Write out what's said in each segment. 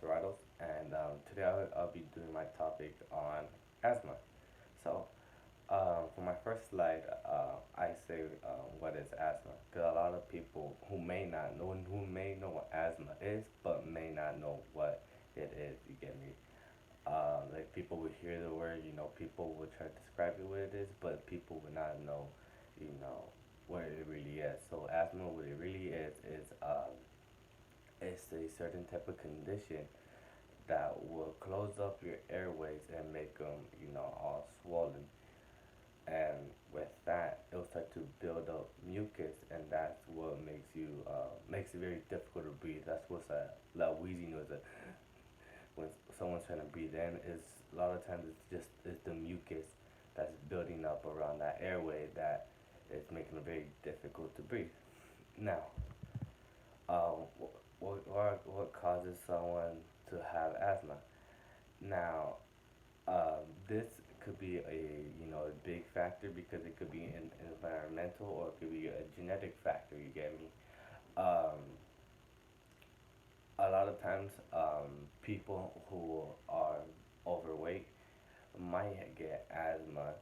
Serratos, and today I'll be doing my topic on asthma. So, for my first slide, I say what is asthma, because a lot of people who may know what asthma is, but may not know what it is. You get me? Like people would hear the word, people would try to describe it what it is, but people would not know, you know, what it really is. So asthma, what it really is it's a certain type of condition that will close up your airways and make them, all swollen. And with that, it'll start to build up mucus, and that's what makes it very difficult to breathe. That's what's a loud wheezing noise. When someone's trying to breathe in, is a lot of times it's the mucus that's building up around that airway that is making it very difficult to breathe. Now, what causes someone to have asthma? Now, this could be a big factor because it could be an environmental or it could be a genetic factor. You get me? Um, a lot of times, people who are overweight might get asthma,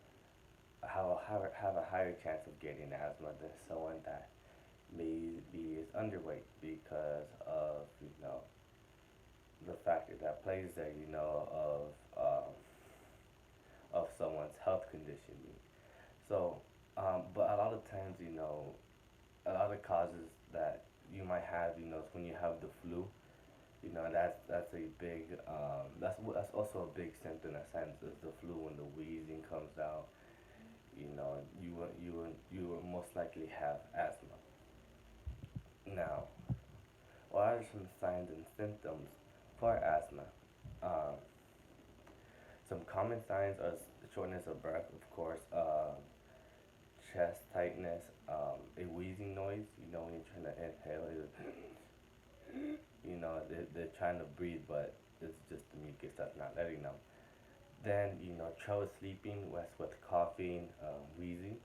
have a higher chance of getting asthma than someone that maybe is underweight because of the factor that plays there, of someone's health condition. So, but a lot of times, a lot of causes that you might have, is when you have the flu. That's a big that's also a big symptom at times is the flu when the wheezing comes out. You will most likely have asthma. Now, what are some signs and symptoms for asthma? Um, some common signs are shortness of breath, of course, chest tightness, a wheezing noise. When you're trying to inhale, they're trying to breathe, but it's just the mucus that's not letting them. Then, trouble sleeping, with coughing, wheezing,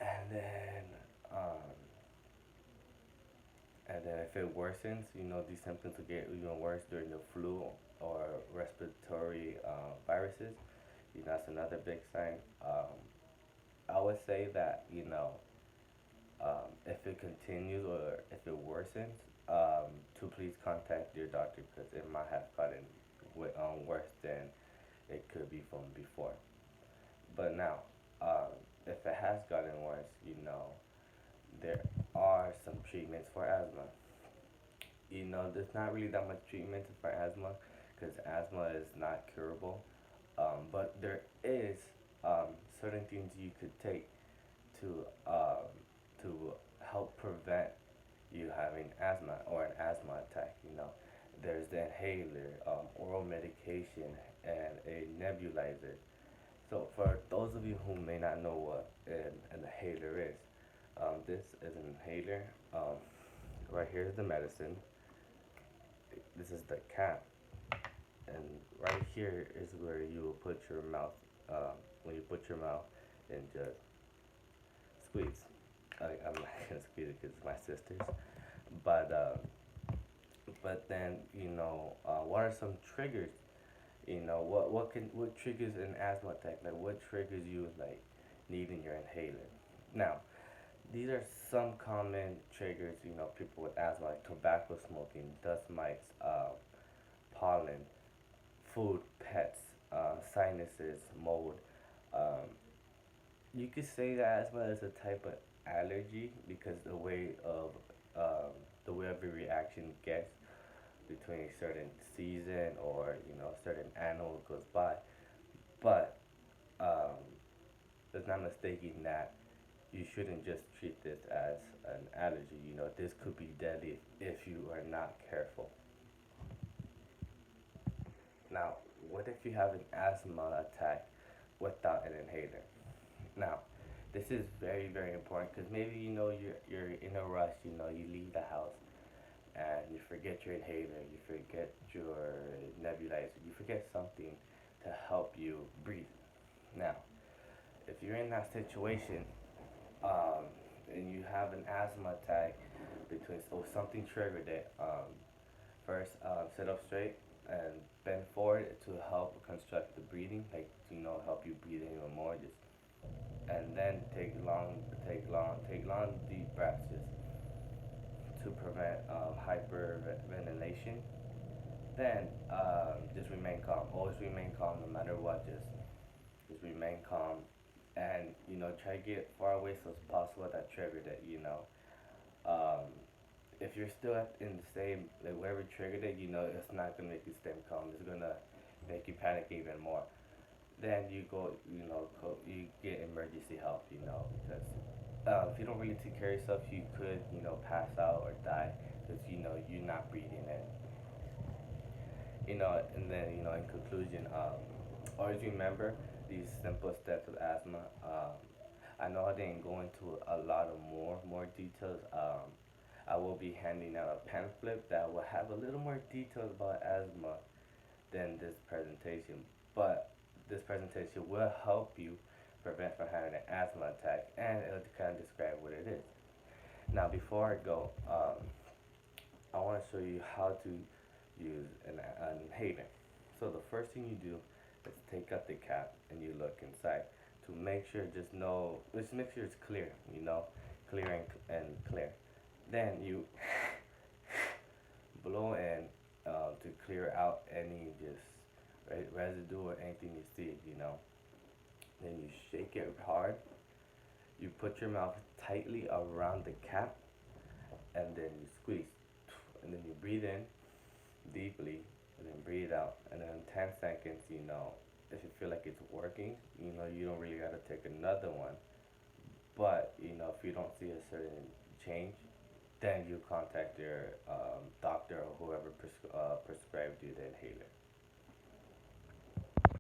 and then, um, if it worsens, these symptoms will get even worse during the flu or respiratory viruses. That's another big sign. I would say that, if it continues or if it worsens, to please contact your doctor because it might have gotten worse than it could be from before. But now, if it has gotten worse, there are some treatments for asthma. There's not really that much treatment for asthma because asthma is not curable. But there is certain things you could take to to help prevent you having asthma or an asthma attack. There's the inhaler, oral medication, and a nebulizer. So for those of you who may not know what an inhaler is, this is an inhaler. Right here is the medicine. This is the cap, and right here is where you will put your mouth. When you put your mouth and just squeeze. I'm not gonna squeeze it because it's my sister's, but then what are some triggers? What triggers an asthma attack? Like what triggers you like needing your inhaler? Now, these are some common triggers. People with asthma, like tobacco smoking, dust mites, pollen, food, pets, sinuses, mold. Um, you could say that asthma is a type of allergy because the way every reaction gets between a certain season or a certain animal goes by. But um, there's not mistaking that you shouldn't just treat this as an allergy. This could be deadly if you are not careful. Now, what if you have an asthma attack without an inhaler? Now, this is very very important because maybe you're in a rush. You leave the house and you forget your inhaler, you forget your nebulizer, you forget something to help you breathe. Now, if you're in that situation, and you have an asthma attack between so something triggered it, First, sit up straight and bend forward to help construct the breathing, like help you breathe in even more. Just and then take long deep breaths, just to prevent hyperventilation. Then just remain calm. Always remain calm, no matter what. Just remain calm, and try to get far away so as possible that trigger that Um, if you're still in the same, like wherever triggered it, it's not gonna make you stay calm. It's gonna make you panic even more. Then you go, you get emergency help, because if you don't really take care of yourself, you could, pass out or die because you're not breathing in. And then in conclusion, always remember these simple steps of asthma. I know I didn't go into a lot of more details. I will be handing out a pamphlet that will have a little more details about asthma than this presentation, but this presentation will help you prevent from having an asthma attack, and it'll kind of describe what it is. Now, before I go, I want to show you how to use an inhaler. So the first thing you do is take out the cap and you look inside to make sure just make sure it's clear, clear and clear. Then you blow in to clear out any just residue or anything you see, Then you shake it hard. You put your mouth tightly around the cap and then you squeeze. And then you breathe in deeply and then breathe out. And then in 10 seconds, if you feel like it's working, you don't really got to take another one. But, if you don't see a certain change, then you contact your doctor or whoever prescribed you the inhaler.